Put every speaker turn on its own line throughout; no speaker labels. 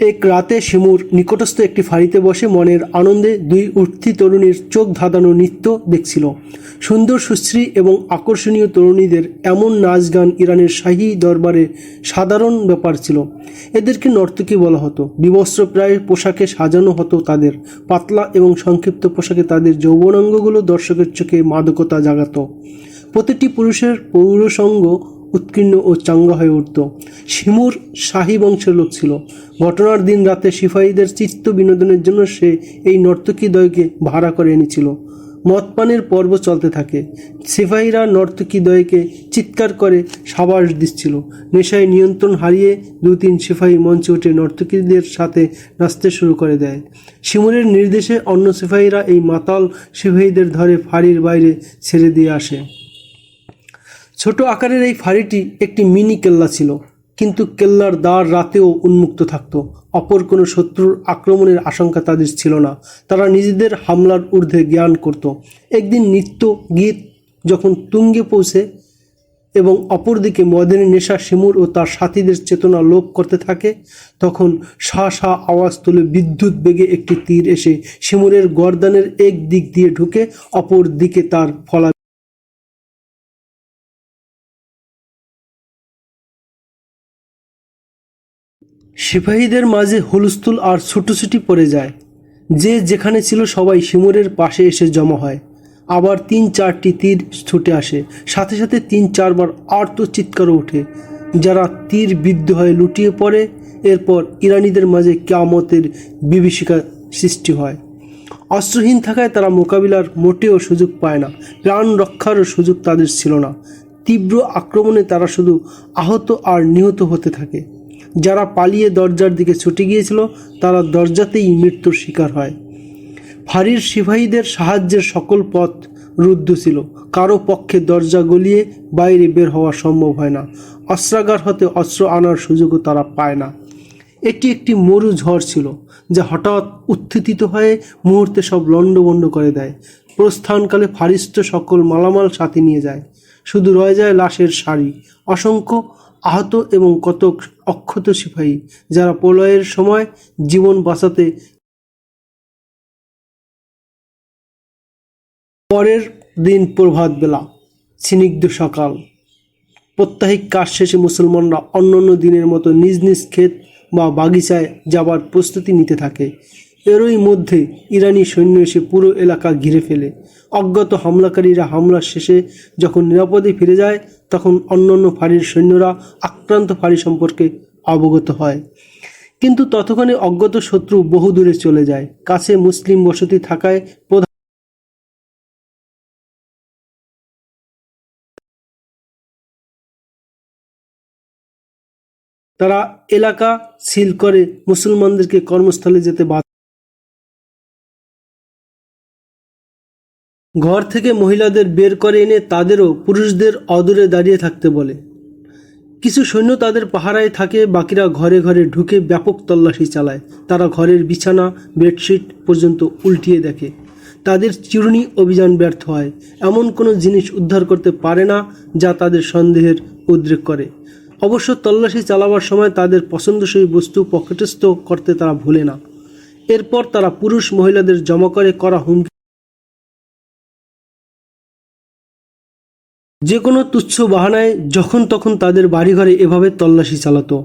এক রাতে শিমুর নিকটস্থ একটি ফাঁড়িতে বসে মনের আনন্দে দুই উঠতি তরুণীর চোখ ধাঁধানো নৃত্য দেখছিল। সুন্দর সুশ্রী এবং আকর্ষণীয় তরুণীদের এমন নাচ গান ইরানের শাহী দরবারে সাধারণ ব্যাপার ছিল। এদেরকে নর্তকী বলা হতো। বিবস্ত্র প্রায় পোশাকে সাজানো হতো তাদের। পাতলা এবং সংক্ষিপ্ত পোশাকে তাদের যৌবনাঙ্গগুলো দর্শকের চোখে মাদকতা জাগাত। প্রতিটি পুরুষের পৌরসঙ্গ উৎকীর্ণ ও চাঙ্গা হয়ে উঠত। শিমুর শাহী বংশের লোক ছিল। ঘটনার দিন রাতে সিপাহীদের চিত্ত বিনোদনের জন্য সে এই নর্তকীদ্বয়কে ভাড়া করে এনেছিল। মদ পানের পর্ব চলতে থাকে। সিপাহীরা নর্তকীদ্বয়কে চিৎকার করে সাবাস দিচ্ছিল। নেশায় নিয়ন্ত্রণ হারিয়ে 2-3 সিপাহী মঞ্চে উঠে নর্তকীদের সাথে নাচতে শুরু করে দেয়। শিমুরের নির্দেশে অন্য সিপাহীরা এই মাতাল সিপাহীদের ধরে ফাঁড়ির বাইরে ছেড়ে দিয়ে আসে। ছোট আকারের এই ফাঁড়িটি একটি মিনি কেল্লা ছিল, কিন্তু কেল্লার দ্বার রাতেও উন্মুক্ত থাকত। অপর কোনো শত্রুর আক্রমণের আশঙ্কা তাদের ছিল না। তারা নিজেদের হামলার ঊর্ধ্বে জ্ঞান করত। একদিন নৃত্য গীত যখন তুঙ্গে পৌঁছে এবং অপরদিকে মদের নেশা শিমুর ও তার সাথীদের চেতনা লোপ করতে থাকে, তখন শা শা আওয়াজ তুলে বিদ্যুৎ বেগে একটি তীর এসে শিমুরের গর্দানের এক দিক দিয়ে ঢুকে অপর দিকে তার ফলা। সিপাহীদের মাঝে হুলস্থুল আর ছুটোছুটি পড়ে যায়। যে যেখানে ছিল সবাই শিমুরের পাশে এসে জমা হয়। আবার 3-4টি তীর ছুটে আসে। সাথে সাথে 3-4 বার আর্ত চিৎকারও ওঠে। যারা তীর বিদ্ধ হয়ে লুটিয়ে পড়ে। এরপর ইরানিদের মাঝে কিয়ামতের বিভীষিকা সৃষ্টি হয়। অস্ত্রহীন থাকায় তারা মোকাবিলার মোটেও সুযোগ পায় না। প্রাণ রক্ষারও সুযোগ তাদের ছিল না। তীব্র আক্রমণে তারা শুধু আহত আর নিহত হতে থাকে। যারা পালিয়ে দরজার দিকে ছুটে গিয়েছিল তারা দরজাতেই মৃত্যুর শিকার হয়। ফাঁড়ির সিপাহীদের সাহায্যের সকল পথ রুদ্ধ ছিল। কারো পক্ষে দরজা গলিয়ে বাইরে বের হওয়া সম্ভব হয় না। অস্ত্রাগার হতে অস্ত্র আনার সুযোগও তারা পায় না। এটি একটি মরু ঝড় ছিল, যা হঠাৎ উত্থিত হয়ে মুহূর্তে সব লণ্ডভণ্ড করে দেয়। প্রস্থানকালে ফারিস্ত সকল মালামাল সাথে নিয়ে যায়। শুধু রয়ে যায় লাশের সারি, অসংখ্য আহত এবং কতক অক্ষত সিপাহী, যারা প্রলয়ের সময় জীবন বাঁচাতে। পরের দিন প্রভাত বেলা, স্নিগ্ধ সকাল। প্রত্যাহিক কাজ শেষে মুসলমানরা অন্যান্য দিনের মতো নিজ নিজ ক্ষেত বা বাগিচায় যাবার প্রস্তুতি নিতে থাকে। এরই মধ্যে ইরানি সৈন্য এসে পুরো এলাকা ঘিরে ফেলে। অজ্ঞাত হামলাকারীরা হামলা শেষে যখন নিরাপদে ফিরে যায়, তখন অন্যান্য ফাঁড়ির সৈন্যরা আক্রান্ত ফাঁড়ি সম্পর্কে অবগত হয়। কিন্তু ততক্ষণে অজ্ঞাত শত্রু বহু দূরে চলে যায়। কাছে মুসলিম বসতি থাকায় তারা এলাকা সিল করে মুসলমানদেরকে কর্মস্থলে যেতে বাধ্য। ঘর থেকে মহিলাদের বের করে এনে তাদেরও পুরুষদের অদূরে দাঁড়িয়ে থাকতে বলে। কিছু সৈন্য তাদের পাহারায় থাকে, বাকিরা ঘরে ঘরে ঢুকে ব্যাপক তল্লাশি চালায়। তারা ঘরের বিছানা, বেডশিট পর্যন্ত উল্টিয়ে দেখে। তাদের চিরুনি অভিযান ব্যর্থ হয়। এমন কোনো জিনিস উদ্ধার করতে পারে না যা তাদের সন্দেহের উদ্রেক করে। অবশ্য তল্লাশি চালাবার সময় তাদের পছন্দসই বস্তু পকেটস্থ করতে তারা ভুলে না। এরপর তারা পুরুষ মহিলাদের জমা করে করা হুমকি, যে কোনো তুচ্ছ বাহানায় যখন তখন তাদের বাড়িঘরে এভাবে তল্লাশি চালাতো।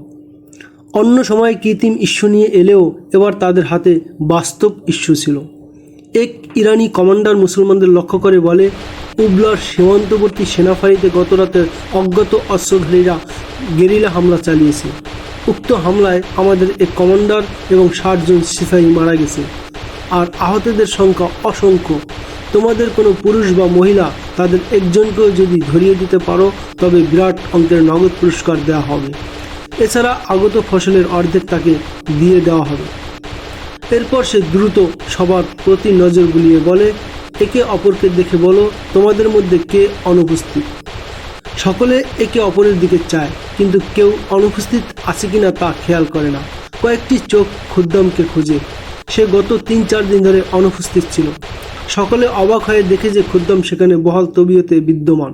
অন্য সময় কৃত্রিম ইস্যু নিয়ে এলেও এবার তাদের হাতে বাস্তব ইস্যু ছিল। এক ইরানি কমান্ডার মুসলমানদের লক্ষ্য করে বলে, উবলার সীমান্তবর্তী সেনাফাঁড়িতে গতরাতে অজ্ঞাত অস্ত্রধারীরা গেরিলা হামলা চালিয়েছে। উক্ত হামলায় আমাদের এক কমান্ডার এবং 60 জন সিপাহী মারা গেছে, আর আহতদের সংখ্যা অসংখ্য। তোমাদের কোনো পুরুষ বা মহিলা তাদের একজনকেও যদি ধরিয়ে দিতে পারো তবে বিরাট অঙ্কের নগদ পুরস্কার দেওয়া হবে। এছাড়া আগত ফসলের অর্ধেক তাকে দিয়ে দেওয়া হবে। এরপর সে দ্রুত সবার প্রতি নজর বুলিয়ে বলে, একে অপরকে দেখে বলো তোমাদের মধ্যে কে অনুপস্থিত। সকলে একে অপরের দিকে চায়, কিন্তু কেউ অনুপস্থিত আছে কিনা তা খেয়াল করে না। কয়েকটি চোখ খুদ্দামকে খুঁজে। সে গত 3-4 দিন ধরে অনুপস্থিত ছিল। সকলে অবাক হয়ে দেখে যে খুদ্দাম সেখানে বহাল তবিয়তে বিদ্যমান।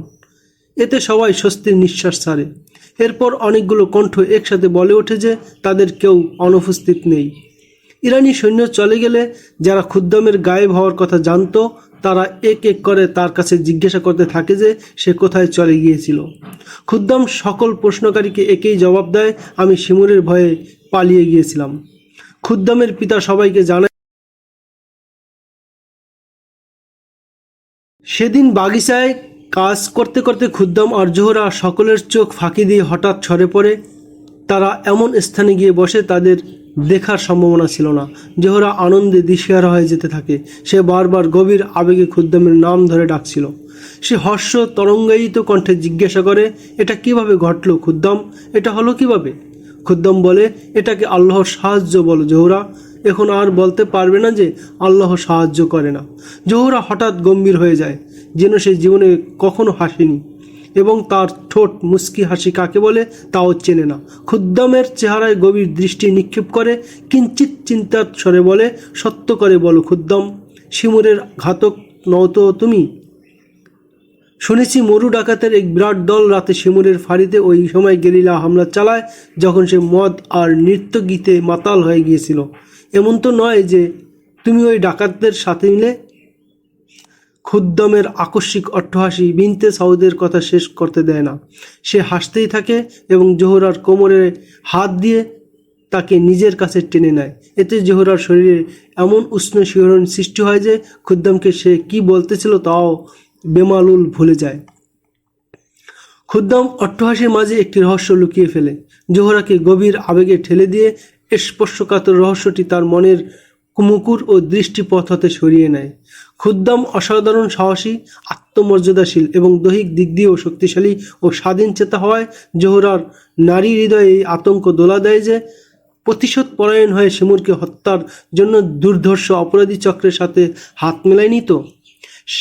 এতে সবাই স্বস্তির নিঃশ্বাস ছাড়ে। এরপর অনেকগুলো কণ্ঠ একসাথে বলে ওঠে যে তাদের কেউ অনুপস্থিত নেই। ইরানি সৈন্য চলে গেলে যারা খুদ্দামের গায়েব হওয়ার কথা জানতো তারা এক এক করে তার কাছে জিজ্ঞাসা করতে থাকে যে সে কোথায় চলে গিয়েছিল। খুদ্দাম সকল প্রশ্নকারীকে একেই জবাব দেয়, আমি শিমুরের ভয়ে পালিয়ে গিয়েছিলাম। খুদ্দামের পিতা সবাইকে জানায় সেদিন বাগিচায় কাজ করতে করতে খুদ্দাম আর জোহরা সকলের চোখ ফাঁকি দিয়ে হঠাৎ সরে পড়ে। তারা এমন স্থানে গিয়ে বসে তাদের দেখার সম্ভাবনা ছিল না। জোহরা আনন্দে দিশেহারা হয়ে যেতে থাকে। সে বারবার গভীর আবেগে খুদ্দামের নাম ধরে ডাকছিল। সে হর্ষ তরঙ্গায়িত কণ্ঠে জিজ্ঞাসা করে, এটা কিভাবে ঘটলো খুদ্দাম? এটা হলো কিভাবে? খুদ্দাম বলে, এটাকে আল্লাহর সাহায্য বলো জোহরা। এখন আর বলতে পারবে না যে আল্লাহ সাহায্য করে না। জোহরা হঠাৎ গম্ভীর হয়ে যায়, যেন সে জীবনে কখনো হাসেনি এবং তার ঠোঁট মুস্কি হাসি কাকে বলে তাও চেনে না। খুদ্দামের চেহারায় গভীর দৃষ্টি নিক্ষেপ করে কিঞ্চিত চিন্তার স্বরে বলে, সত্য করে বলো খুদ্দাম, শিমুরের ঘাতক নও তো তুমি? শুনেছি মরু ডাকাতের এক বিরাট দল রাতে শিমুরের ফাঁড়িতে ওই সময় গেরিলা হামলা চালায় যখন সে মদ আর নৃত্য গীতে মাতাল হয়ে গিয়েছিল। এমন তো নয় যে তুমি ওই ডাকাতদের সাথে মিলে? খুদ্দামের আকস্মিক অট্টহাসি বিনতে সাউদের কথা শেষ করতে দেয় না। সে হাসতেই থাকে এবং জোহরার কোমরে হাত দিয়ে তাকে নিজের কাছে টেনে নেয়। এতে জোহরার শরীরে এমন উষ্ণ শিহরণ সৃষ্টি হয় যে খুদ্দামকে সে কি বলতেছিল তাও বেমালুল ভুলে যায়। খুদ্দাম অট্টহাসির মাঝে একটি রহস্য লুকিয়ে ফেলে। জোহরাকে গভীর আবেগে ঠেলে দিয়ে স্পর্শকাতর রহস্যটি তার মনের মুকুর ও দৃষ্টিপথ হতে সরিয়ে নেয়। খুদ্দাম অসাধারণ সাহসী, আত্মমর্যাদাশীল এবং দৈহিক দিক দিয়েও শক্তিশালী ও স্বাধীন চেতা হওয়ায় জোহরার নারী হৃদয়ে এই আতঙ্ক দোলা দেয় যে প্রতিশোধ পরায়ণ হয়ে শিমুরকে হত্যার জন্য দুর্ধর্ষ অপরাধী চক্রের সাথে হাত মেলায়নি তো।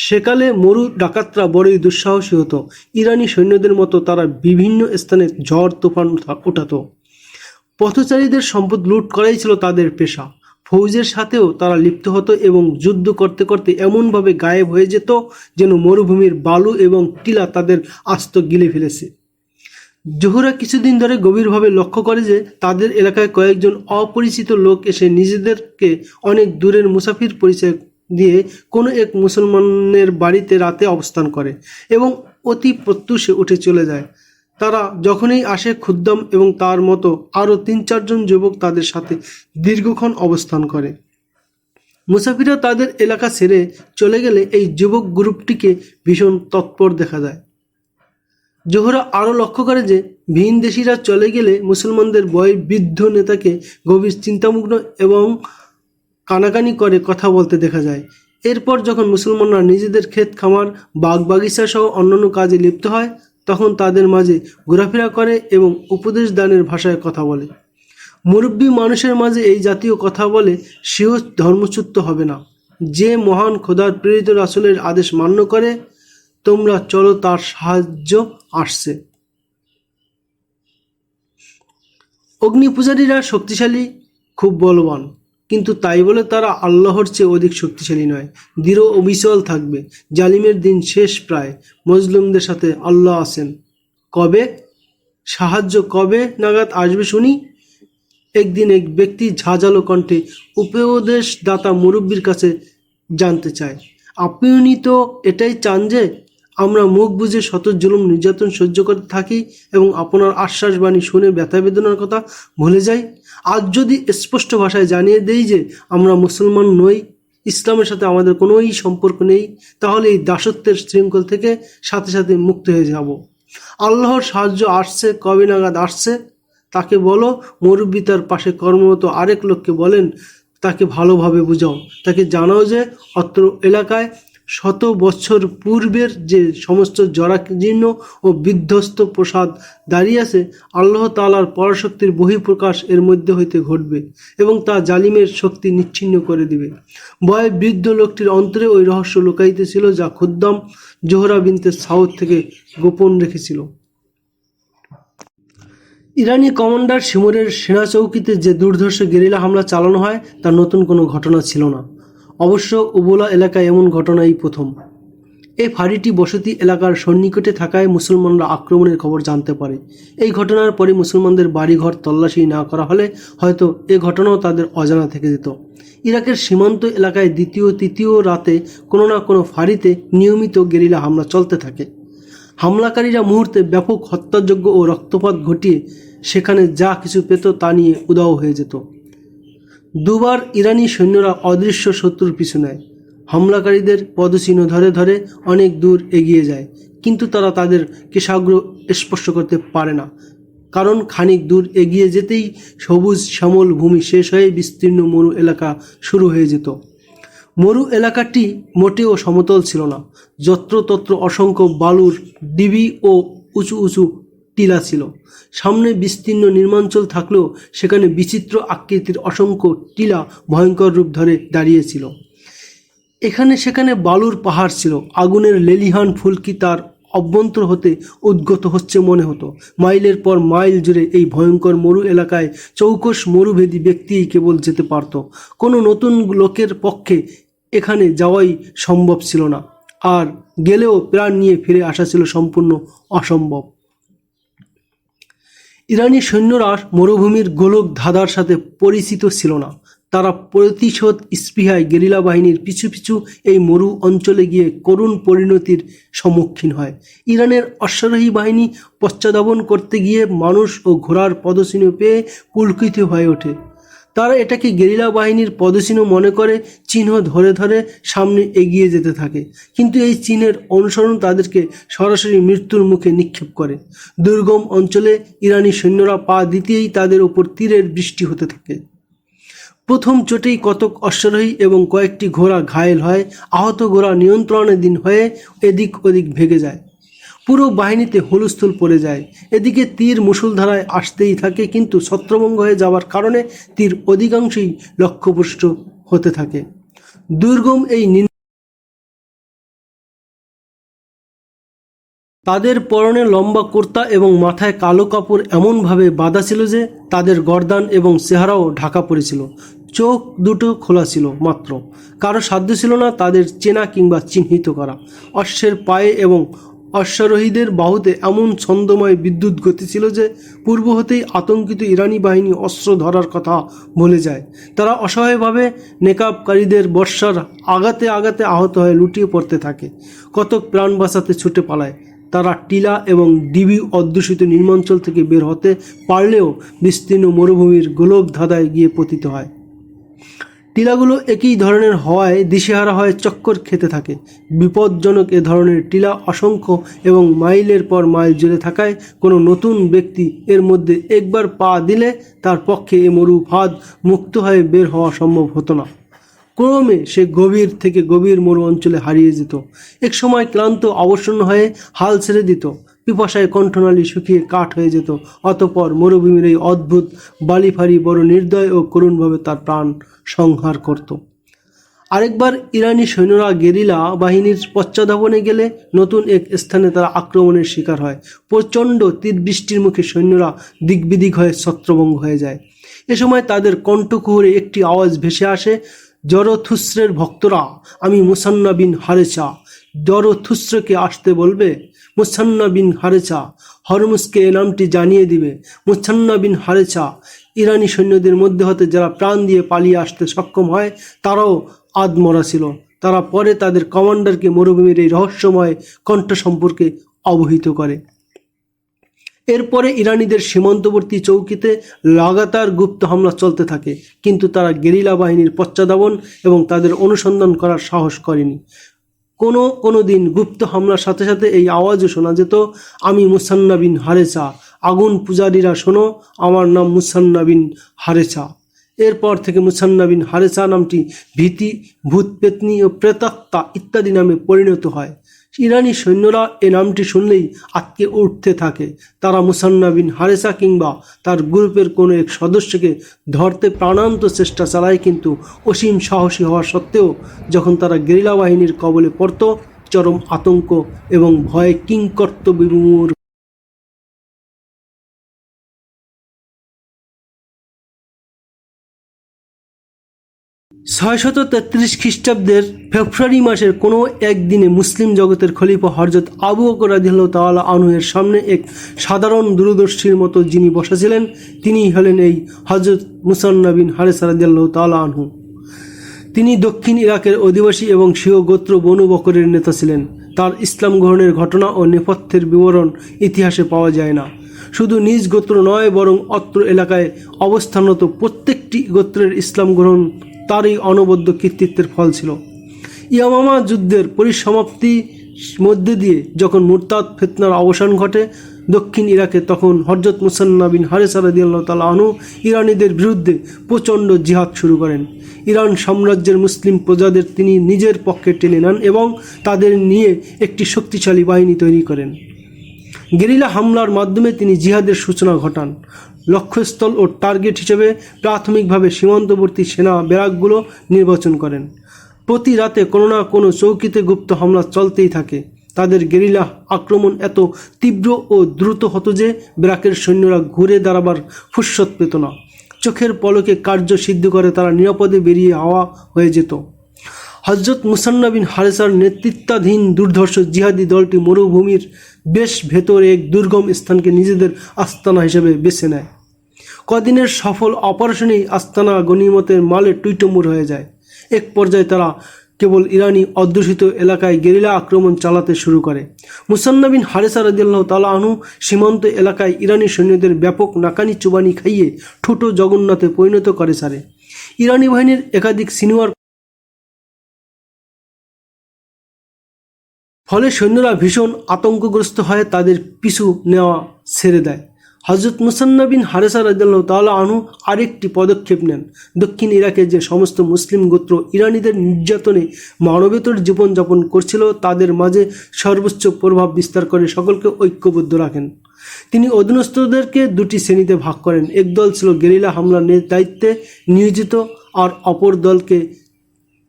সেকালে মরু ডাকাতরা বড়ই দুঃসাহসী হতো। ইরানি সৈন্যদের মতো তারা বিভিন্ন স্থানে ঝড় তুফান ওঠাতো। পথচারীদের সম্পদ লুট করাই ছিল তাদের পেশা। ফৌজের সাথেও তারা লিপ্ত হতো এবং যুদ্ধ করতে করতে এমনভাবে গায়েব হয়ে যেত যেন মরুভূমির বালু এবং টিলা তাদের আস্ত গিলে ফেলেছে। জোহরা কিছুদিন ধরে গভীরভাবে লক্ষ্য করে যে তাদের এলাকায় কয়েকজন অপরিচিত লোক এসে নিজেদেরকে অনেক দূরের মুসাফির পরিচয় দিয়ে কোনো এক মুসলমানের বাড়িতে রাতে অবস্থান করে এবং অতি প্রত্যুষে উঠে চলে যায়। তারা যখনই আসে খুদ্দাম এবং তার মতো আরও ৩-৪ জন যুবক তাদের সাথে দীর্ঘক্ষণ অবস্থান করে। মুসাফিররা তাদের এলাকা ছেড়ে চলে গেলে এই যুবক গ্রুপটিকে ভীষণ তৎপর দেখা যায়। জোহরা আরও লক্ষ্য করে যে ভিনদেশীরা চলে গেলে মুসলমানদের বৃদ্ধ নেতাকে গভীর চিন্তামগ্ন এবং কানাকানি করে কথা বলতে দেখা যায়। এরপর যখন মুসলমানরা নিজেদের ক্ষেত খামার বাগ বাগিচা সহ অন্যান্য কাজে লিপ্ত হয় তখন তাদের মাঝে ঘোরাফেরা করে এবং উপদেশ দানের ভাষায় কথা বলে। মুরব্বী মানুষের মাঝে এই জাতীয় কথা বলে সেও ধর্মচ্যুত হবে না। যে মহান খোদার প্রেরিত রাসূলের আদেশ মান্য করে তোমরা চলো তার সাহায্য আসছে। অগ্নি পূজারীরা শক্তিশালী, খুব বলবান, কিন্তু তাই বলে তারা আল্লাহর চেয়ে অধিক শক্তিশালী নয়। দৃঢ় অবিচল থাকবে। জালিমের দিন শেষ প্রায়। মজলুমদের সাথে আল্লাহ আছেন। কবে সাহায্য কবে নাগাদ আসবে শুনি? একদিন এক ব্যক্তি ঝাঁঝালো কণ্ঠে উপদেশদাতা মুরব্বীর কাছে জানতে চায়, আপনি তো এটাই চান যে আমরা মুখ বুজে শত জুলুম নির্যাতন সহ্য করতে থাকি এবং আপনার আশ্বাসবাণী শুনে ব্যথা বেদনার কথা ভুলে যাই? আজ যদি স্পষ্ট ভাষায় জানিয়ে দেই যে আমরা মুসলমান নই, ইসলামের সাথে আমাদের কোনোই সম্পর্ক নেই, তাহলে এই দাসত্বের শৃঙ্খল থেকে সাথে সাথে মুক্ত হয়ে যাব। আল্লাহর সাহায্য আসছে, কবে নাগাদ আসছে তাকে বলো। মুরব্বী তার পাশে কর্মরত আরেক লোককে বলেন, তাকে ভালোভাবে বুঝাও, তাকে জানাও যে অত্র এলাকায় শত বছর পূর্বের যে সমস্ত জরাজীর্ণ ও বিধ্বস্ত প্রসাদ দাঁড়িয়ে আছে আল্লাহ তাআলার পরাশক্তির বহিঃপ্রকাশ এর মধ্যে হইতে ঘটবে এবং তা জালিমের শক্তি নিচ্ছিন্ন করে দিবে। ভয়ে বৃদ্ধ লোকটির অন্তরে ওই রহস্য লুকাইতেছিল যা খুদ্দাম জোহরা বিনতে সাউদ থেকে গোপন রেখেছিল। ইরানি কমান্ডার শিমুরের সেনা চৌকিতে যে দুর্ধর্ষ গেরিলা হামলা চালানো হয় তা নতুন কোনো ঘটনা ছিল না। অবশ্য উবুলা এলাকায় এমন ঘটনাই প্রথম। এই ফাঁড়িটি বসতি এলাকার সন্নিকটে থাকায় মুসলমানরা আক্রমণের খবর জানতে পারে। এই ঘটনার পরে মুসলমানদের বাড়িঘর তল্লাশি না করা হলে হয়তো এ ঘটনাও তাদের অজানা থেকে যেত। ইরাকের সীমান্ত এলাকায় দ্বিতীয় তৃতীয় রাতে কোনো না কোনো ফাঁড়িতে নিয়মিত গেরিলা হামলা চলতে থাকে। হামলাকারীরা মুহূর্তে ব্যাপক হত্যাযজ্ঞ ও রক্তপাত ঘটিয়ে সেখানে যা কিছু পেত তা নিয়ে উধাও হয়ে যেত। দুবার ইরানি সৈন্যরা অদৃশ্য শত্রুর পিছু নেয়। হামলাকারীদের পদচিহ্ন ধরে ধরে অনেক দূর এগিয়ে যায়, কিন্তু তারা তাদের কেশাগ্র স্পর্শ করতে পারে না, কারণ খানিক দূর এগিয়ে যেতেই সবুজ শ্যামল ভূমি শেষ হয়ে বিস্তীর্ণ মরু এলাকা শুরু হয়ে যেত। মরু এলাকাটি মোটেও সমতল ছিল না, যত্রতত্র অসংখ্য বালুর ডিবি ও উঁচু উঁচু টিলা ছিল। সামনে বিস্তীর্ণ নির্মাঞ্চল থাকলেও সেখানে বিচিত্র আকৃতির অসংখ্য টিলা ভয়ঙ্কর রূপ ধরে দাঁড়িয়েছিল। এখানে সেখানে বালুর পাহাড় ছিল, আগুনের লেলিহান ফুলকি তার অভ্যন্তর হতে উদ্গত হচ্ছে মনে হতো। মাইলের পর মাইল জুড়ে এই ভয়ঙ্কর মরু এলাকায় চৌকস মরুভেদী ব্যক্তিই কেবল যেতে পারত। কোনো নতুন লোকের পক্ষে এখানে যাওয়াই সম্ভব ছিল না, আর গেলেও প্রাণ নিয়ে ফিরে আসা ছিল সম্পূর্ণ অসম্ভব। ইরানি সৈন্যরা মরুভূমির গোলক ধাঁধার সাথে পরিচিত ছিল না। তারা প্রতিশোধ স্পৃহায় গেরিলা বাহিনীর পিছু পিছু এই মরু অঞ্চলে গিয়ে করুণ পরিণতির সম্মুখীন হয়। ইরানের অশ্বারোহী বাহিনী পশ্চাদ্ধাবন করতে গিয়ে মানুষ ও ঘোড়ার পদচিহ্ন পেয়ে পুলকিত হয়ে ওঠে। তারা এটাকে গেরিলা বাহিনীর পদচিহ্ন মনে করে চিহ্ন ধরে ধরে সামনে এগিয়ে যেতে থাকে, কিন্তু এই চিহ্নের অনুসরণ তাদেরকে সরাসরি মৃত্যুর মুখে নিক্ষেপ করে। দুর্গম অঞ্চলে ইরানি সৈন্যরা পা দিতেই তাদের উপর তীরের বৃষ্টি হতে থাকে। প্রথম চোটেই কতক অশ্বারোহী এবং কয়েকটি ঘোড়া ঘায়েল হয়, আহত ঘোড়া নিয়ন্ত্রণাধীন হয়ে এদিক ওদিক ভেগে যায়। পুরো বাহিনীতে হুলস্থুল পড়ে যায়। এদিকে তীর মুষলধারায় আসতেই থাকে, কিন্তু ছত্রভঙ্গ হয়ে যাওয়ার কারণে তীর অধিকাংশই লক্ষ্যভ্রষ্ট হতে থাকে। দুর্গম এই তাদের পরনে লম্বা কুর্তা এবং মাথায় কালো কাপড় এমনভাবে বাঁধা ছিল যে তাদের গর্দান এবং চেহারাও ঢাকা পড়েছিল। চোখ দুটো খোলা ছিল মাত্র। কারো সাধ্য ছিল না তাদের চেনা কিংবা চিহ্নিত করা। অশ্বের পায়ে এবং অশ্বারোহীদের বাহুতে এমন ছন্দময় বিদ্যুৎ গতি ছিল যে পূর্ব হতেই আতঙ্কিত ইরানি বাহিনী অস্ত্র ধরার কথা ভুলে যায়। তারা অসহায়ভাবে নেকাবকারীদের বর্ষার আঘাতে আঘাতে আহত হয়ে লুটিয়ে পড়তে থাকে। কতক প্রাণ বাঁচাতে ছুটে পালায়। তারা টিলা এবং ডিবি অধ্যুষিত নির্মাঞ্চল থেকে বের হতে পারলেও বিস্তীর্ণ মরুভূমির গোলক ধাঁধায় গিয়ে পতিত হয়। টিলাগুলো একই ধরনের হওয়ায় দিশেহারা হয়ে চক্কর খেতে থাকে। বিপজ্জনক এ ধরনের টিলা অসংখ্য এবং মাইলের পর মাইল জুড়ে থাকায় কোনো নতুন ব্যক্তি এর মধ্যে একবার পা দিলে তার পক্ষে এ মরু ফাঁদ মুক্ত হয়ে বের হওয়া সম্ভব হতো না। ক্রমে সে গভীর থেকে গভীর মরু অঞ্চলে হারিয়ে যেত। এক সময় ক্লান্ত অবসন্ন হয়ে হাল ছেড়ে দিত। পিপাসায় কণ্ঠনালী শুকিয়ে কাঠ হয়ে যেত। অতঃপর মরুভূমির এই অদ্ভুত বালিফারি বড় নির্দয় ও করুণভাবে তার প্রাণ সংহার করত। আরেকবার ইরানি সৈন্যরা গেরিলা বাহিনীর পশ্চাদ্ধাবনে গেলে নতুন এক স্থানে তারা আক্রমণের শিকার হয়। প্রচণ্ড তীরবৃষ্টির মুখে সৈন্যরা দিকবিদিক হয়ে ছত্রভঙ্গ হয়ে যায়। এ সময় তাদের কণ্ঠকুহরে একটি আওয়াজ ভেসে আসে, জরথুস্রের ভক্তরা, আমি মুসান্না বিন হারেছা। জরথুস্রকে আসতে বলবে। মুসান্না বিন হারেছা হরমুজকে এ নামটি জানিয়ে দিবে। মুসান্না বিন হারেছা। ইরানি সৈন্যদের মধ্যে হতে যারা প্রাণ দিয়ে পালিয়ে আসতে সক্ষম হয় তারাও আধমরা ছিল। তারা পরে তাদের কমান্ডারকে মরুভূমির এই রহস্যময় কণ্ঠ সম্পর্কে অবহিত করে। এরপরে ইরানিদের সীমান্তবর্তী চৌকিতে লাগাতার গুপ্ত হামলা চলতে থাকে, কিন্তু তারা গেরিলা বাহিনীর পশ্চাদ্ধাবন এবং তাদের অনুসন্ধান করার সাহস করেনি। কোনো দিন গুপ্ত হামলার সাথে সাথে এই আওয়াজও শোনা যেত, আমি মুসান্না বিন হারেছা। আগুন পূজারীরা শোনো, আমার নাম মুসান্না বিন হারেছা। এরপর থেকে মুসান্না বিন হারেছা নামটি ভীতি, ভূতপেতনি ও প্রেতাত্মা ইত্যাদি নামে পরিণত হয়। ইরানি সৈন্যরা এ নামটি শুনলেই আটকে উঠতে থাকে। তারা মুসান্না বিন হারেছা কিংবা তার গ্রুপের কোনো এক সদস্যকে ধরতে প্রাণান্ত চেষ্টা চালায়, কিন্তু অসীম সাহসী হওয়া সত্ত্বেও যখন তারা গেরিলা বাহিনীর কবলে পড়ত, চরম আতঙ্ক এবং ভয়ে কিংকর্তব্যবিমূঢ় 633 খ্রিস্টাব্দের ফেব্রুয়ারি মাসের কোনো একদিনে মুসলিম জগতের খলিফা হযরত আবু বকর রাদিয়াল্লাহু তাআলা আনহু এর সামনে এক সাধারণ দূরদর্শীর মতো যিনি বসেছিলেন তিনিই হলেন এই হযরত মুসান্না বিন হারেসা রাদিয়াল্লাহু তাআলা আনহু। তিনি দক্ষিণ ইরাকের অধিবাসী এবং স্বীয় গোত্র বনু বকরের নেতা ছিলেন। তার ইসলাম গ্রহণের ঘটনা ও নেপথ্যের বিবরণ ইতিহাসে পাওয়া যায় না। শুধু নিজ গোত্র নয়, বরং অত্র এলাকায় অবস্থানরত প্রত্যেকটি গোত্রের ইসলাম গ্রহণ তারই অনবদ্য কৃতিত্বের ফল ছিল। ইয়ামামা যুদ্ধের পরিসমাপ্তির মধ্যে দিয়ে যখন মুরতাদ ফিতনার অবসান ঘটে দক্ষিণ ইরাকে, তখন হযরত মুসান্না বিন হারেসা রাদিয়াল্লাহু তাআলা আনহু ইরানিদের বিরুদ্ধে প্রচণ্ড জিহাদ শুরু করেন। ইরান সাম্রাজ্যের মুসলিম প্রজাদের তিনি নিজের পক্ষে টেনে নেন এবং তাদের নিয়ে একটি শক্তিশালী বাহিনী তৈরি করেন। গেরিলা হামলার মাধ্যমে তিনি জিহাদের সূচনা ঘটান। লক্ষ্যস্থল ও টার্গেট হিসেবে প্রাথমিকভাবে সীমান্তবর্তী সেনা ব্যারাকগুলো নির্বাচন করেন। প্রতি রাতে কোনো না কোনো চৌকিতে গুপ্ত হামলা চলতেই থাকে। তাদের গেরিলা আক্রমণ এত তীব্র ও দ্রুত হতো যে ব্যারাকের সৈন্যরা ঘুরে দাঁড়াবার ফুরসত পেত না। চোখের পলকে কার্য সিদ্ধ করে তারা নিরাপদে বেরিয়ে হাওয়া হয়ে যেত। হযরত মুসান্না বিন হারেসার নেতৃত্বাধীন দুর্ধর্ষ জিহাদি দলটি মরুভূমির বেশ ভেতরে এক দুর্গম স্থানকে নিজেদের আস্তানা হিসেবে বেছে নেয়। কদিনের সফল অপারেশনেই আস্তানা গনিমতের মালে টুইটুমুর হয়ে যায়। এক পর্যায়ে তারা কেবল ইরানি অধ্যুষিত এলাকায় গেরিলা আক্রমণ চালাতে শুরু করে। মুসান্না বিন হারেসা রাদিয়াল্লাহু তাআলা আনহু সীমান্ত এলাকায় ইরানি সৈন্যদের ব্যাপক নাকানি চুবানি খাইয়ে ঠুটো জগন্নাথে পরিণত করে ছাড়ে। ইরানি বাহিনীর একাধিক সিনিয়র ফলে সৈন্যরা ভীষণ আতঙ্কগ্রস্ত হয়ে তাদের পিছু নেওয়া ছেড়ে দেয়। হযরত মুসান্না বিন হারেসা রাদিয়াল্লাহু তাআলা আনহু আরেকটি পদক্ষেপ নেন। দক্ষিণ ইরাকে যে সমস্ত মুসলিম গোত্র ইরানিদের নির্যাতনে মানবেতর জীবনযাপন করছিল তাদের মাঝে সর্বোচ্চ প্রভাব বিস্তার করে সকলকে ঐক্যবদ্ধ রাখেন। তিনি অধীনস্থদেরকে দুটি শ্রেণীতে ভাগ করেন। এক দল ছিল গেরিলা হামলার দায়িত্বে নিয়োজিত, আর অপর দলকে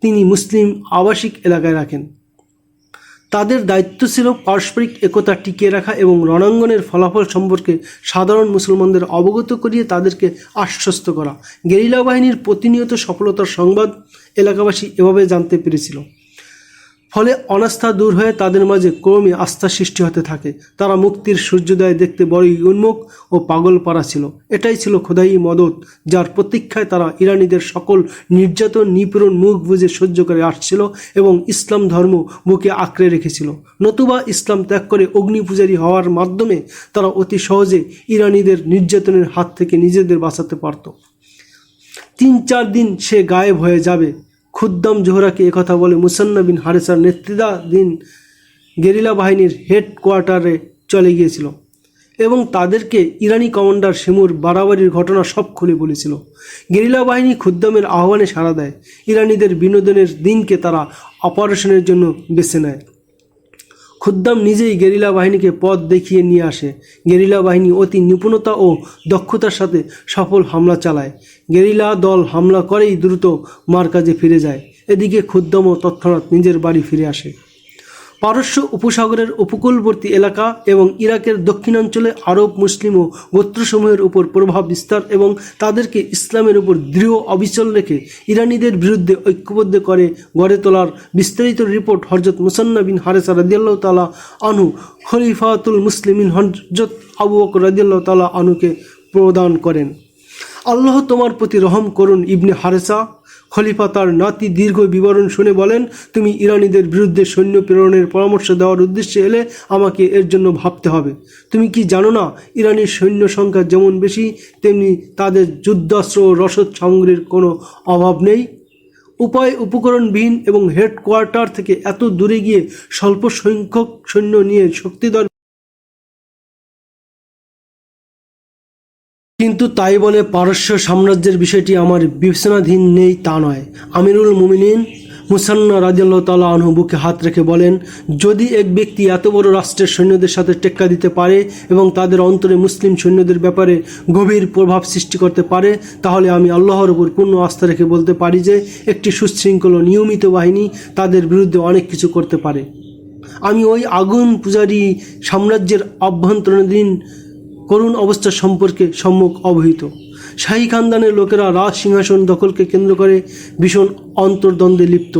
তিনি মুসলিম আবাসিক এলাকায় রাখেন। তাদের দায়িত্ব ছিল পারস্পরিক একতা টিকিয়ে রাখা এবং রণাঙ্গনের ফলাফল সম্পর্কে সাধারণ মুসলমানদের অবগত করিয়ে তাদেরকে আশ্বস্ত করা। গেরিলা বাহিনীর প্রতিনিয়ত সফলতার সংবাদ এলাকাবাসী এভাবে জানতে পেরেছিল। ফলে অনাস্থা দূর হয়ে তাদের মাঝে ক্রমে আস্থা সৃষ্টি হতে থাকে। তারা মুক্তির সূর্যোদয় দেখতে বড়ই উন্মুখ ও পাগল পারা ছিল। এটাই ছিল খোদাই মদত, যার প্রতীক্ষায় তারা ইরানিদের সকল নির্যাতন নিপীড়ন মুখ বুজে সহ্য করে আসছিল এবং ইসলাম ধর্ম বুকে আঁকড়ে রেখেছিল। নতুবা ইসলাম ত্যাগ করে অগ্নিপূজারী হওয়ার মাধ্যমে তারা অতি সহজে ইরানিদের নির্যাতনের হাত থেকে নিজেদের বাঁচাতে পারত। 3-4 দিন সে গায়েব হয়ে যাবে। খুদ্দাম জোহরাকে একথা বলে মুসান্না বিন হারেসার নেতৃত্বাধীন গেরিলা বাহিনীর হেডকোয়ার্টারে চলে গিয়েছিল এবং তাদেরকে ইরানি কমান্ডার শিমুর বাড়াবাড়ির ঘটনা সব খুলে বলেছিল। গেরিলা বাহিনী খুদ্দামের আহ্বানে সাড়া দেয়। ইরানিদের বিনোদনের দিনকে তারা অপারেশনের জন্য বেছে নেয়। খুদ্দাম নিজেই গেরিলা বাহিনীকে পথ দেখিয়ে নিয়ে আসে। গেরিলা বাহিনী অতি নিপুণতা ও দক্ষতার সাথে সফল হামলা চালায়। গেরিলা দল হামলা করেই দ্রুত মারকাজে ফিরে যায়। এদিকে খুদ্দামও তৎক্ষণাৎ নিজের বাড়ি ফিরে আসে। পারস্য উপসাগরের উপকূলবর্তী এলাকা এবং ইরাকের দক্ষিণাঞ্চলে আরব মুসলিম ও গোত্রসমূহের উপর প্রভাব বিস্তার এবং তাদেরকে ইসলামের উপর দৃঢ় অবিচল রেখে ইরানিদের বিরুদ্ধে ঐক্যবদ্ধ করে গড়ে তোলার বিস্তারিত রিপোর্ট হযরত মুসান্না বিন হারেসা রাদিয়াল্লাহু তাআলা আনহু খলিফাতুল মুসলিমিন হযরত আবু বকর রাদিয়াল্লাহু তাআলা আনহুকে প্রদান করেন। আল্লাহ তোমার প্রতি রহম করুন। ইবনে হারেসা খলিফা তার নাতি দীর্ঘ বিবরণ শুনে বলেন, তুমি ইরানিদের বিরুদ্ধে সৈন্য প্রেরণের পরামর্শ দেওয়ার উদ্দেশ্যে এলে আমাকে এর জন্য ভাবতে হবে। তুমি কি জানো না, ইরানের সৈন্য সংখ্যা যেমন বেশি তেমনি তাদের যুদ্ধাস্ত্র ও রসদ সামগ্রীর কোনো অভাব নেই। উপকরণবিহীন এবং হেডকোয়ার্টার থেকে এত দূরে গিয়ে স্বল্প সংখ্যক সৈন্য নিয়ে শক্তিধর, কিন্তু তাই বলে পারস্য সাম্রাজ্যের বিষয়টি আমার বিবেচনাধীন নেই তা নয়। আমিরুল মুমিনিন মুসান্না রাদিয়াল্লাহু তাআলা আনহু বুকে হাত রেখে বলেন, যদি এক ব্যক্তি এত বড় রাষ্ট্রের সৈন্যদের সাথে টেক্কা দিতে পারে এবং তাদের অন্তরে মুসলিম সৈন্যদের ব্যাপারে গভীর প্রভাব সৃষ্টি করতে পারে, তাহলে আমি আল্লাহর উপর পূর্ণ আস্থা রেখে বলতে পারি যে একটি সুশৃঙ্খল ও নিয়মিত বাহিনী তাদের বিরুদ্ধে অনেক কিছু করতে পারে। আমি ওই আগুন পূজারী সাম্রাজ্যের অভ্যন্তরীণ করুণ অবস্থা সম্পর্কে সম্যক অবহিত। শাহী খানদানের লোকেরা রাজ সিংহাসন দখলকে কেন্দ্র করে ভীষণ অন্তর্দ্বন্দ্বে লিপ্ত।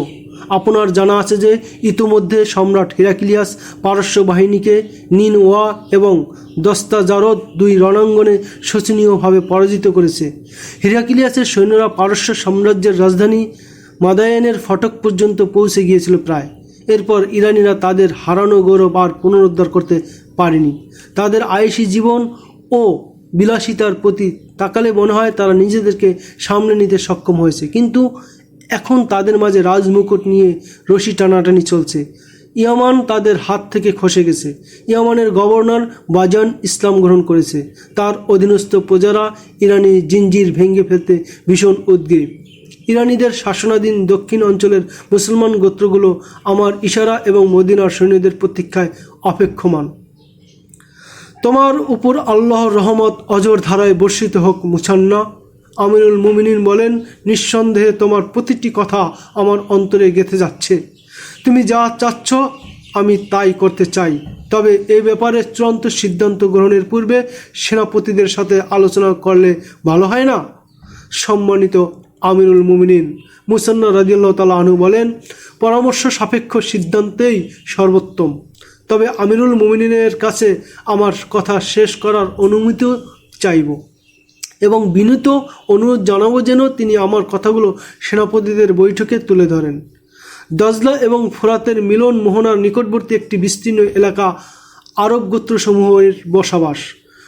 আপনার জানা আছে যে ইতোমধ্যে সম্রাট হিরাক্লিয়াস পারস্য বাহিনীকে নিনওয়া এবং দস্তাজারদ দুই রণাঙ্গনে শোচনীয়ভাবে পরাজিত করেছে। হিরাক্লিয়াসের সৈন্যরা পারস্য সাম্রাজ্যের রাজধানী মাদায়ানের ফটক পর্যন্ত পৌঁছে গিয়েছিল প্রায়। এরপর ইরানিরা তাদের হারানো গৌরব আর পুনরুদ্ধার করতে পারেনি। তাদের আয়েশি জীবন ও বিলাসিতার প্রতি তাকালে মনে হয় তারা নিজেদেরকে সামলে নিতে সক্ষম হয়েছে, কিন্তু এখন তাদের মাঝে রাজমুকুট নিয়ে রশি টানাটানি চলছে। ইয়ামান তাদের হাত থেকে খসে গেছে। ইয়ামানের গভর্নর বাজান ইসলাম গ্রহণ করেছে। তার অধীনস্থ প্রজারা ইরানি জিঞ্জির ভেঙে ফেলতে ভীষণ উদ্গ্রীব। ইরানিদের শাসনাধীন দক্ষিণ অঞ্চলের মুসলমান গোত্রগুলো আমার ইশারা এবং মদিনার সৈন্যদের প্রতীক্ষায় অপেক্ষমান। তোমার উপর আল্লাহর রহমত অজর ধারায় বর্ষিত হোক মুসান্না। আমিরুল মুমিনিন বলেন, নিঃসন্দেহে তোমার প্রতিটি কথা আমার অন্তরে গেঁথে যাচ্ছে। তুমি যা চাচ্ছ আমি তাই করতে চাই, তবে এই ব্যাপারে চূড়ান্ত সিদ্ধান্ত গ্রহণের পূর্বে সেনাপতিদের সাথে আলোচনা করলে ভালো হয় না? সম্মানিত আমিরুল মুমিনিন মুসান্না রাদিয়াল্লাহু তাআলা আনহু বলেন, পরামর্শ সাপেক্ষ সিদ্ধান্তেই সর্বোত্তম। তবে আমিরুল মুমিনিনের কাছে আমার কথা শেষ করার অনুমতি চাইব এবং বিনীত অনুরোধ জানাবো যেন তিনি আমার কথাগুলো সেনাপতিদের বৈঠকে তুলে ধরেন। দজলা এবং ফোরাতের মিলন মোহনার নিকটবর্তী একটি বিস্তীর্ণ এলাকা আরব গোত্রসমূহের বসবাস।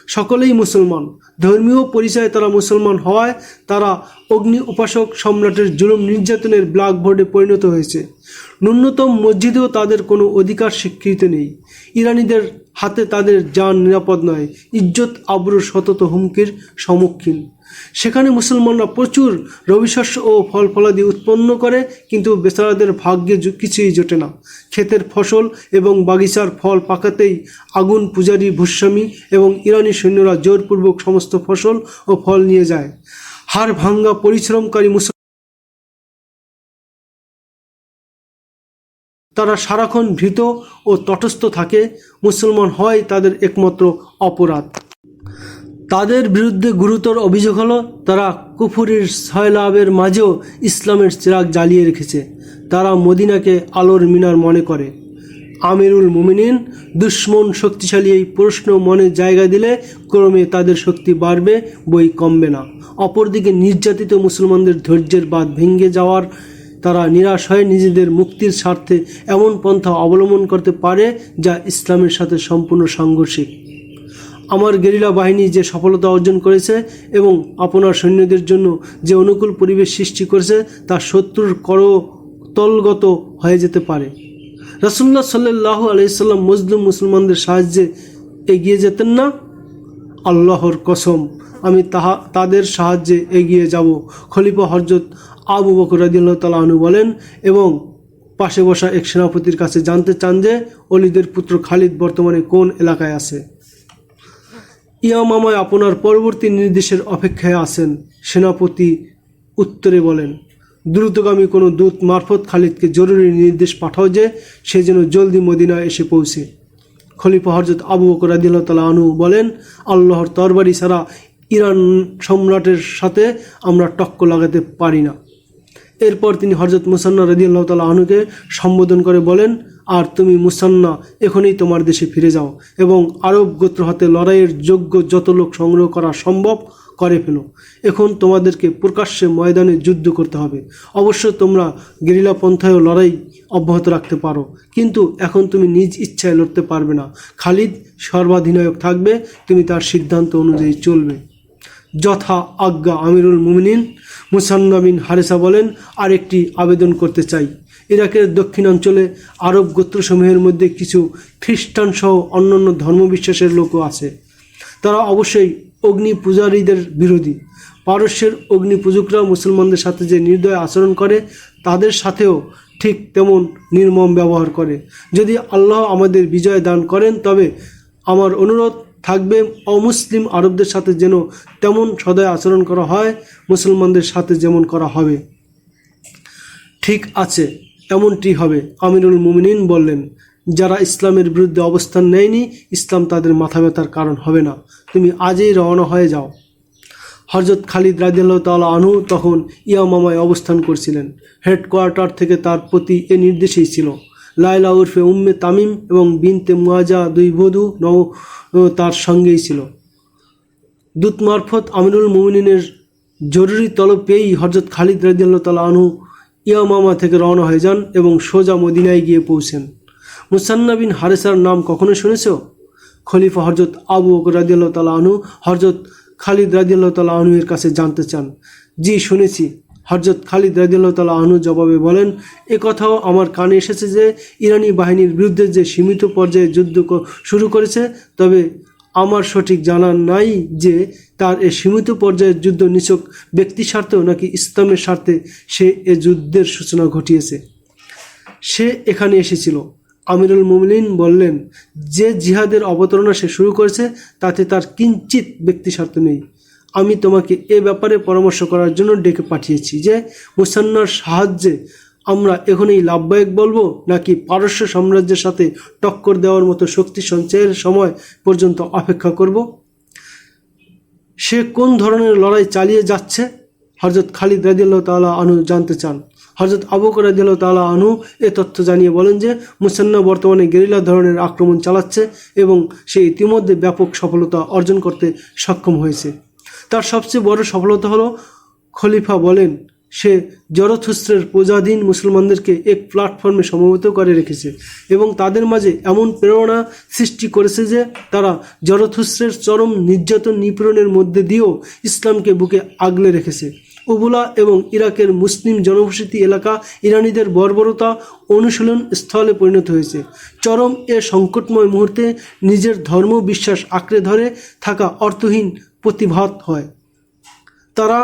সকলেই মুসলমান। ধর্মীয় পরিচয়ে তারা মুসলমান হওয়ায় তারা অগ্নি উপাসক সম্রাটের জুলুম নির্যাতনের ব্ল্যাকবোর্ডে পরিণত হয়েছে। ন্যূনতম মসজিদেও তাদের কোনো অধিকার স্বীকৃত নেই। ইরানিদের হাতে তাদের জান নিরাপদ নয়, ইজ্জত আবরু সতত হুমকির সম্মুখীন। সেখানে মুসলমানরা প্রচুর রবিশস্য ও ফল ফলাদি উৎপন্ন করে, কিন্তু বেচারাদের ভাগ্যে কিছুই জোটে না। ক্ষেতের ফসল এবং বাগিচার ফল পাকাতেই আগুন পূজারী ভূস্বামী এবং ইরানি সৈন্যরা জোরপূর্বক সমস্ত ফসল ও ফল নিয়ে যায়। হাড় ভাঙ্গা পরিশ্রমকারী তারা সারাক্ষণ ভীত ও তটস্থ থাকে। মুসলমান হয় তাদের একমাত্র অপরাধ। তাদের বিরুদ্ধে গুরুতর অভিযোগ হলো তারা কুফুরির সয়লাবের মাঝেও ইসলামের চিরাগ জ্বালিয়ে রেখেছে। তারা মদিনাকে আলোর মিনার মনে করে। আমিরুল মুমিনিন, দুশ্মন শক্তিশালী এই প্রশ্ন মনে জায়গা দিলে ক্রমে তাদের শক্তি বাড়বে, বই কমবে না। অপরদিকে নির্যাতিত মুসলমানদের ধৈর্যের বাঁধ ভেঙে যাওয়ার তারা নিরাশ হয়ে নিজেদের মুক্তির স্বার্থে এমন পন্থা অবলম্বন করতে পারে যা ইসলামের সাথে সম্পূর্ণ সাংঘর্ষিক। আমার গেরিলা বাহিনী যে সফলতা অর্জন করেছে এবং আপনার সৈন্যদের জন্য যে অনুকূল পরিবেশ সৃষ্টি করেছে তা শত্রুর করতলগত হয়ে যেতে পারে। রাসূলুল্লাহ সাল্লাল্লাহু আলাইহি সাল্লাম মজলুম মুসলমানদের সাহায্যে এগিয়ে যেতেন না? আল্লাহর কসম, আমি তাদের সাহায্যে এগিয়ে যাব। খলিফা হযরত আবু বকর রাদিয়াল্লাহু তাআলা আনহু বলেন এবং পাশে বসা এক সেনাপতির কাছে জানতে চান যে ওলীদের পুত্র খালিদ বর্তমানে কোন এলাকায় আছে। ইয়ামামায় আপনার পরবর্তী নির্দেশের অপেক্ষায় আছেন। সেনাপতি উত্তরে বলেন, দ্রুতগামী কোনো দূত মারফত খালিদকে জরুরি নির্দেশ পাঠাও যে সে যেন জলদি মদিনায় এসে পৌঁছে। খলিফা হযরত আবু বকর রাদিয়াল্লাহু তাআলা আনহু বলেন, আল্লাহর তরবারি ছাড়া ইরান সম্রাটের সাথে আমরা টক্কর লাগাতে পারি না। এরপর তিনি হযরত মুসান্না রাদিয়াল্লাহু তাআলা আনহুকে সম্বোধন করে বলেন, আর তুমি মুসান্না এখনই তোমার দেশে ফিরে যাও এবং আরব গোত্র হাতে লড়াইয়ের যোগ্য যত লোক সংগ্রহ করা সম্ভব করে ফেলো। এখন তোমাদেরকে প্রকাশ্যে ময়দানে যুদ্ধ করতে হবে। অবশ্য তোমরা গেরিলা পন্থায়ও লড়াই অব্যাহত রাখতে পারো, কিন্তু এখন তুমি নিজ ইচ্ছায় লড়তে পারবে না। খালিদ সর্বাধিনায়ক থাকবে, তুমি তার সিদ্ধান্ত অনুযায়ী চলবে। যথা আজ্ঞা আমিরুল মুমিনিন। মুসান্না বিন হারেসা বলেন, আরেকটি আবেদন করতে চাই। ইরাকের দক্ষিণাঞ্চলে আরব গোত্রসমূহের মধ্যে কিছু খ্রিস্টান সহ অন্যান্য ধর্মবিশ্বাসের লোকও আছে। তারা অবশ্যই অগ্নি পূজারীদের বিরোধী। পারস্যের অগ্নি পূজকরা মুসলমানদের সাথে যে নির্দয় আচরণ করে তাদের সাথেও ঠিক তেমন নির্মম ব্যবহার করে। যদি আল্লাহ আমাদের বিজয় দান করেন তবে আমার অনুরোধ থাকবে অমুসলিম আরবদের সাথে যেন তেমন সদয় আচরণ করা হয় মুসলমানদের সাথে যেমন করা হবে। ঠিক আছে, এমনটি হবে, আমিরুল মুমিনিন বললেন। যারা ইসলামের বিরুদ্ধে অবস্থান নেয়নি, ইসলাম তাদের মাথা ব্যথার কারণ হবে না। তুমি আজই রওনা হয়ে যাও। হযরত খালিদ রাদিয়াল্লাহু তাআলা আনহু তখন ইয়ামামায় অবস্থান করছিলেন। হেডকোয়ার্টার থেকে তার প্রতি এ নির্দেশই ছিল। লায়লা উর্ফে উম্মে তামিম এবং বিনতে মুয়াজা দুই বধূ তার সঙ্গেই ছিল। দূত মারফত আমিরুল মুমিনিনের জরুরি তলব পেয়েই হযরত খালিদ রাদিয়াল্লাহু তাআলা আনহু ইয়ামামা থেকে রওনা হয়ে যান এবং সোজা মদিনায় গিয়ে পৌঁছেন। মুসান্না বিন হারেসার নাম কখনো শুনেছ? খলিফা হযরত আবু বকর রাদিয়াল্লাহু তাআলা আনহু হযরত খালিদ রাদিয়াল্লাহু তাআলা আনহু এর কাছে জানতে চান। জি শুনেছি। হযরত খালিদ রাদিয়াল্লাহু তাআলা আনহু জবাবে বলেন, এ কথাও আমার কানে এসেছে যে ইরানি বাহিনীর বিরুদ্ধে যে সীমিত পর্যায়ে যুদ্ধ শুরু করেছে, তবে আমার সঠিক জানা নাই যে তার এ সীমিত পর্যায়ের যুদ্ধ নিছক ব্যক্তি স্বার্থেও নাকি ইসলামের স্বার্থে সে এ যুদ্ধের সূচনা ঘটিয়েছে। সে এখানে এসেছিল। আমিরুল মুমিনিন বললেন, যে জিহাদের অবতারণা সে শুরু করেছে তাতে তার কিঞ্চিত ব্যক্তি স্বার্থ নেই। আমি তোমাকে এ ব্যাপারে পরামর্শ করার জন্য ডেকে পাঠিয়েছি যে মুসান্নার সাহায্যে আমরা এখনই লাভবায়ক বলবো, নাকি পারস্য সাম্রাজ্যের সাথে টক্কর দেওয়ার মতো শক্তি সঞ্চয়ের সময় পর্যন্ত অপেক্ষা করব। সে কোন ধরনের লড়াই চালিয়ে যাচ্ছে হযরত খালিদ রাদিয়াল্লাহু তাআলা আনহু জানতে চান। হযরত আবু বকর রাদিয়াল্লাহু তাআলা আনহু এ তথ্য জানিয়ে বলেন যে মুসান্না বর্তমানে গেরিলা ধরনের আক্রমণ চালাচ্ছে এবং সে ইতিমধ্যে ব্যাপক সফলতা অর্জন করতে সক্ষম হয়েছে। তার সবচেয়ে বড় সফলতা হলো, খলিফা বলেন, সে জরথুস্ত্রের প্রজাধীন মুসলমানদেরকে এক প্ল্যাটফর্মে সমবেত করে রেখেছে এবং তাদের মাঝে এমন প্রেরণা সৃষ্টি করেছে যে তারা জরথুস্ত্রের চরম নির্যাতন নিপীড়নের মধ্যে দিয়েও ইসলামকে বুকে আগলে রেখেছে। উবুলা এবং ইরাকের মুসলিম জনবসতি এলাকা ইরানিদের বর্বরতা অনুশীলন স্থলে পরিণত হয়েছে। চরম এ সংকটময় মুহূর্তে নিজের ধর্ম বিশ্বাস আঁকড়ে ধরে থাকা অর্থহীন প্রতিভাত হয়। তারা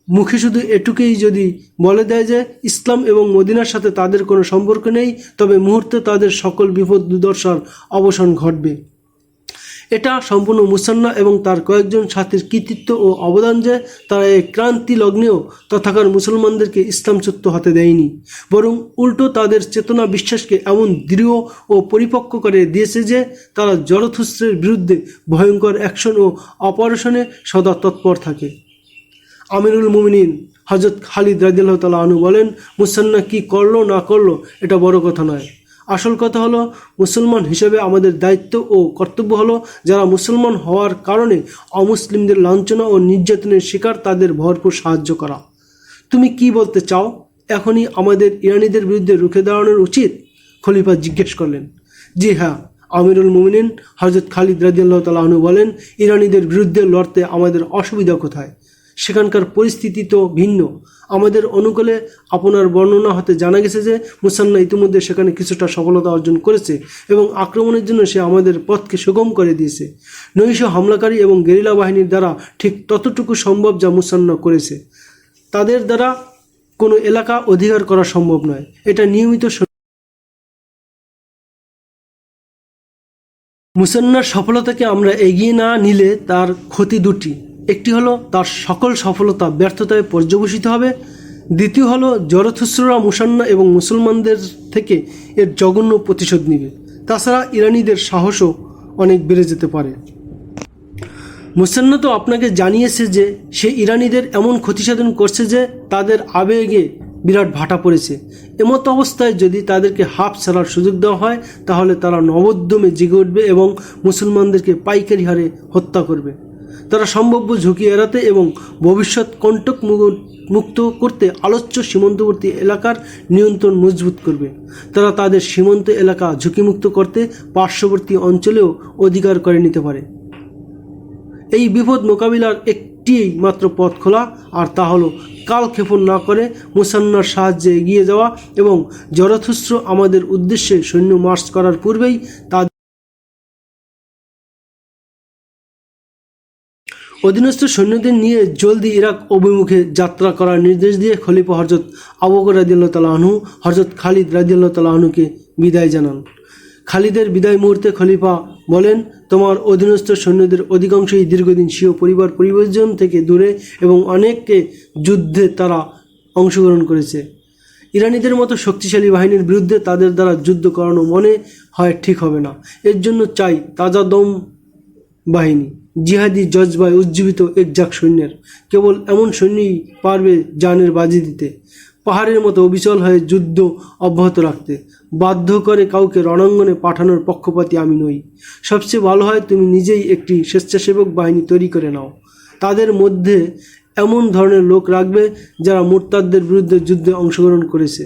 মুখে শুধু এটুকুই যদি বলে দেয় যে ইসলাম এবং মদিনার সাথে তাদের কোনো সম্পর্ক নেই, তবে মুহূর্তে তাদের সকল বিপদ দুর্দশার অবসান ঘটবে। এটা সম্পূর্ণ মুসান্না এবং তার কয়েকজন সাথীর কৃতিত্ব ও অবদান যে তারা এই ক্রান্তি লগ্নেও তথাকার মুসলমানদেরকে ইসলামচ্যুত হতে দেয়নি, বরং উল্টো তাদের চেতনা বিশ্বাসকে এমন দৃঢ় ও পরিপক্ক করে দিয়েছে যে তারা জরথুস্ত্রের বিরুদ্ধে ভয়ঙ্কর অ্যাকশন ও অপারেশনে সদা তৎপর থাকে। আমিরুল মুমিনিন হযরত খালিদ রাদিয়াল্লাহু তাআলা আনহু বলেন, মুসান্না কি করলো না করলো এটা বড় কথা নয়। আসল কথা হলো, মুসলমান হিসেবে আমাদের দায়িত্ব ও কর্তব্য হলো যারা মুসলমান হওয়ার কারণে অমুসলিমদের লাঞ্ছনা ও নির্যাতনের শিকার তাদের ভরপুর সাহায্য করা। তুমি কি বলতে চাও? এখনই আমাদের ইরানিদের বিরুদ্ধে রুখে দাঁড়ানোর উচিত? খলিফা জিজ্ঞেস করলেন। জি হ্যাঁ। আমিরুল মুমিনিন হযরত খালিদ রাদিয়াল্লাহু তাআলা আনহু বলেন, ইরানিদের বিরুদ্ধে লড়তে আমাদের অসুবিধা কোথায়? সেখানকার পরিস্থিতি তো ভিন্ন। আমাদের অনুকূলে আপনার বর্ণনা হতে জানা গেছে যে মুসান্না ইতিমধ্যে সেখানে কিছুটা সফলতা অর্জন করেছে এবং আক্রমণের জন্য সে আমাদের পথকে সুগম করে দিয়েছে। নৈশ হামলাকারী এবং গেরিলা বাহিনীর দ্বারা ঠিক ততটুকু সম্ভব যা মুসান্না করেছে। তাদের দ্বারা কোনো এলাকা অধিকার করা সম্ভব নয়। এটা নিয়মিত। মুসান্নার সফলতাকে আমরা এগিয়ে না নিলে তার ক্ষতি দুটি। একটি হলো তার সকল সফলতা ব্যর্থতায় পর্যবসিত হবে। দ্বিতীয় হলো জরথুস্ররা মুসান্না এবং মুসলমানদের থেকে এর জঘন্য প্রতিশোধ নেবে। তাছাড়া ইরানিদের সাহসও অনেক বেড়ে যেতে পারে। মুসান্না তো আপনাকে জানিয়েছে যে সে ইরানিদের এমন ক্ষতিসাধন করছে যে তাদের আবেগে বিরাট ভাটা পড়েছে। এমত অবস্থায় যদি তাদেরকে হাফ ছাড়ার সুযোগ দেওয়া হয় তাহলে তারা নবোদ্যমে জেগে উঠবে এবং মুসলমানদেরকে পাইকারি হারে হত্যা করবে। তারা সম্ভাব্য ঝুঁকি এড়াতে এবং ভবিষ্যৎ কণ্টক মুক্ত করতে আলোচ্য সীমান্তবর্তী এলাকার নিয়ন্ত্রণ মজবুত করবে। তারা তাদের সীমান্ত এলাকা ঝুঁকিমুক্ত করতে পার্শ্ববর্তী অঞ্চলেও অধিকার করে নিতে পারে। এই বিপদ মোকাবিলার একটি মাত্র পথ খোলা, আর তা হলো কালক্ষেপণ না করে মুসান্নার সাহায্যে এগিয়ে যাওয়া এবং জরথুস্র আমাদের উদ্দেশ্যে সৈন্য মার্চ করার পূর্বেই তাদের অধীনস্থ সৈন্যদের নিয়ে জলদি ইরাক অভিমুখে যাত্রা করার নির্দেশ দিয়ে খলিফা হযরত আবু বকর রাদিয়াল্লাহু তাআলা আনহু হযরত খালিদ রাদিয়াল্লাহু তাআলা আনহুকে বিদায় জানান। খালিদের বিদায় মুহূর্তে খলিফা বলেন, তোমার অধীনস্থ সৈন্যদের অধিকাংশই দীর্ঘদিন স্বীয় পরিবার পরিজন থেকে দূরে এবং অনেককে যুদ্ধে তারা অংশগ্রহণ করেছে। ইরানিদের মতো শক্তিশালী বাহিনীর বিরুদ্ধে তাদের দ্বারা যুদ্ধ করানো মনে হয় ঠিক হবে না। এর জন্য চাই তাজা দম বাহিনী, জিহাদি জজবায় উজ্জীবিত একঝাঁক সৈন্যের। কেবল এমন সৈন্যই পারবে জানের বাজি দিতে, পাহাড়ের মতো অবিচল হয়ে যুদ্ধ অব্যাহত রাখতে। বাধ্য করে কাউকে রণাঙ্গনে পাঠানোর পক্ষপাতী আমি নই। সবচেয়ে ভালো হয় তুমি নিজেই একটি স্বেচ্ছাসেবক বাহিনী তৈরি করে নাও। তাদের মধ্যে এমন ধরনের লোক রাখবে যারা মুরতাদদের বিরুদ্ধে যুদ্ধে অংশগ্রহণ করেছে।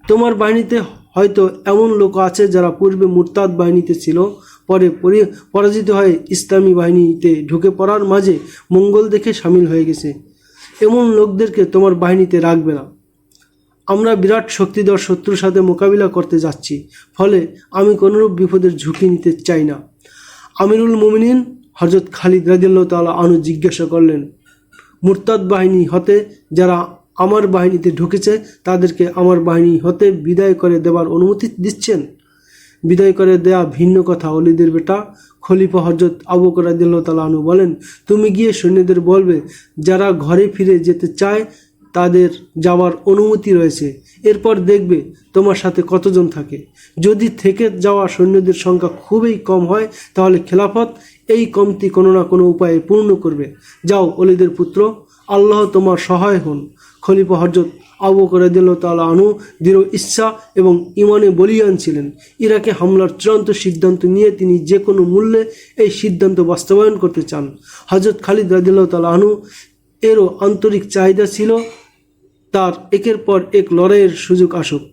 তোমার বাহিনীতে হয়তো এমন লোক আছে যারা পূর্বে মুরতাদ বাহিনীতে ছিল, পরে পরাজিত হয়ে ইসলামী বাহিনীতে ঢুকে পড়ার মাঝে মঙ্গল দেখে সামিল হয়ে গেছে। এমন লোকদেরকে তোমার বাহিনীতে রাখবে না। আমরা বিরাট শক্তিধর শত্রুর সাথে মোকাবিলা করতে যাচ্ছি, ফলে আমি কোনোরূপ বিপদের ঝুঁকি নিতে চাই না। আমিরুল মুমিনিন হযরত খালিদ রাদিয়াল্লাহু তাআলা আনহু জিজ্ঞাসা করলেন, মুরতাদ বাহিনী হতে যারা আমার বাহিনীতে ঢুকেছে তাদেরকে আমার বাহিনী হতে বিদায় করে দেবার অনুমতি দিচ্ছেন? বিদায় করে দেয়া ভিন্ন কথা ওলীদের বেটা। খলিফা হযরত আবু বকর রাদিয়াল্লাহু তাআলা আনহু বলেন, তুমি গিয়ে সৈন্যদের বলবে যারা ঘরে ফিরে যেতে চায় তাদের যাওয়ার অনুমতি রয়েছে। এরপর দেখবে তোমার সাথে কতজন থাকে। যদি থেকে যাওয়া সৈন্যদের সংখ্যা খুবই কম হয় তাহলে খেলাফত এই কমতি কোনো না কোনো উপায়ে পূর্ণ করবে। যাও ওলীদের পুত্র, আল্লাহ তোমার সহায় হন। খলিফা হযরত আবু বকর রাদিয়াল্লাহু তাআলা আনহু দৃঢ় ইচ্ছা এবং ঈমানে বলীয়ান ছিলেন। ইরাকে হামলার চূড়ান্ত সিদ্ধান্ত নিয়ে তিনি যে কোনো মূল্যে এই সিদ্ধান্ত বাস্তবায়ন করতে চান। হযরত খালিদ রাদিয়াল্লাহু তাআলা আনহু এরও আন্তরিক চাহিদা ছিল তার একের পর এক লড়াইয়ের সুযোগ আসুক।